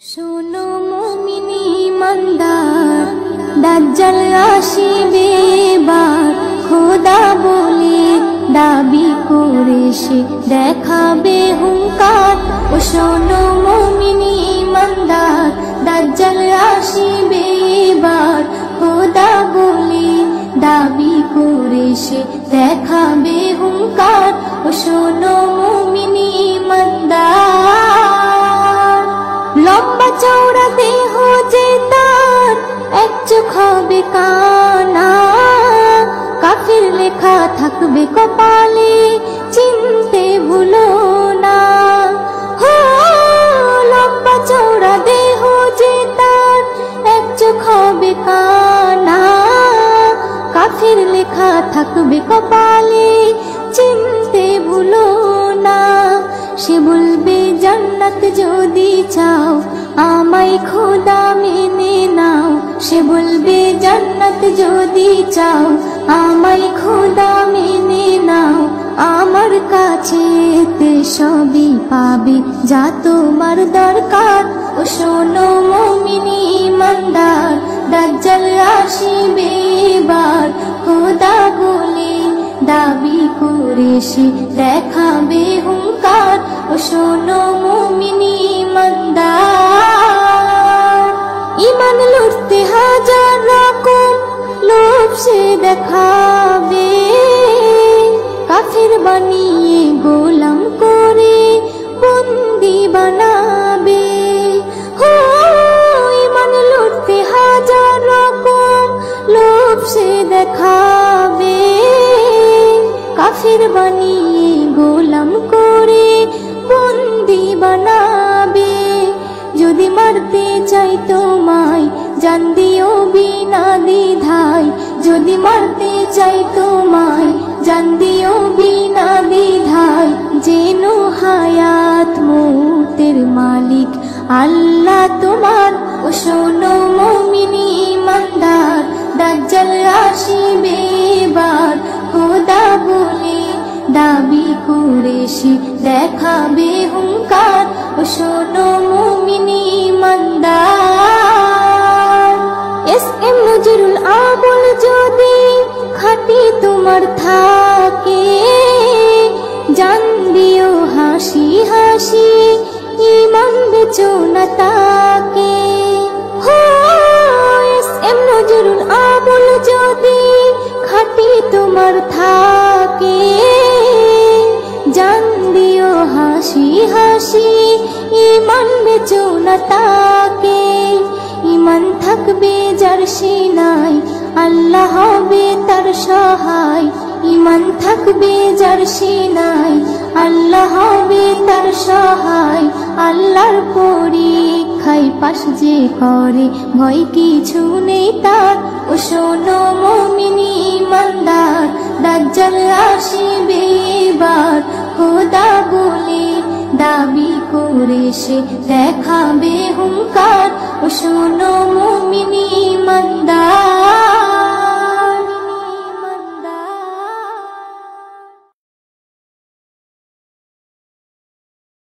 শোনো মুমিনি ইমানদার, দাজ্জাল আসিবে এবার। খোদা বলে দাবি করে সে দেখাবে হুঙ্কার। ও শোনো মুমিনি ইমানদার, দাজ্জাল আসিবে এবার। খোদা বলে দাবি করে সে দেখাবে হুঙ্কার। ও শোনো মুমিনি ইমানদার, লম্বা চওড়া দেহ যে তার, এক চোখ হবে কানা। কাফির লেখা থাকবে কপালে, চিনতে ভুলো না। হো লম্বা চওড়া দেহ যে তার, এক চোখ হবে কানা। কাফির লেখা থাকবে কপালে, চিনতে ভুলো না। সে বলবে জান্নাত যদি চাও, আমায় খোদা মেনে নাও। সে বলবে জান্নাত যদি চাও, আমায় খোদা মেনে নাও। আমার কাছে তে সবই পাবে যা তোমার দরকার। ও শোনো মুমিনি ইমানদার, দাজ্জাল আসিবে এবার। খোদা বলে দাবি করে সে দেখাবে হুঙ্কার। ও শোনো মুমিনি ইমানদার, ইমান লুটতে হাজার রকম লোভ সে দেখাবে। কাফির বানিয়ে গোলাম করে বন্দি বানাবে। হো ইমান লুটতে হাজার রকম লোভ সে দেখাবে। কাফির বানিয়ে গোলাম করে বন্দি বানাবে। যদি মারতে চাই তোমায়, জান দিও বিনা দ্বিধায়। যদি মারতে চাই তোমায়, জান দিও বিনা দ্বিধায়। যেন হায়াত মৌতের মালিক আল্লাহ তোমার। ও শোনো মুমিনি ইমানদার, দাজ্জাল আসিবে এবার। খোদা বলে দাবি করে সে দেখাবে হুঙ্কার। ও শোনো মুমিনি ইমানদার, এস.এম. নজরুল আবুল যদি খাঁটি তোমার থাকে, জান দিও হাসি হাসি, ইমান বেচো না তাকে। হো এস.এম. নজরুল আবুল যদি খাঁটি তোমার থাকে, জান দিও হাসি হাসি, ইমান বেচো না তাকে। ইমান থাকবে যার সিনায়, আল্লাহ হবে তার সহায়। ইমান থাকবে যার সিনায়, আল্লাহ হবে তার সহায়। আল্লাহর পরীক্ষায় পাশ যে করে, ভয় কিছু নেই তার। ও শোনো মুমিনি ইমানদার, দাজ্জাল আসিবে এবার। খোদা বলে দাবি করে সে দেখাবে হুঙ্কার। ও শোনো মুমিনি ইমানদার।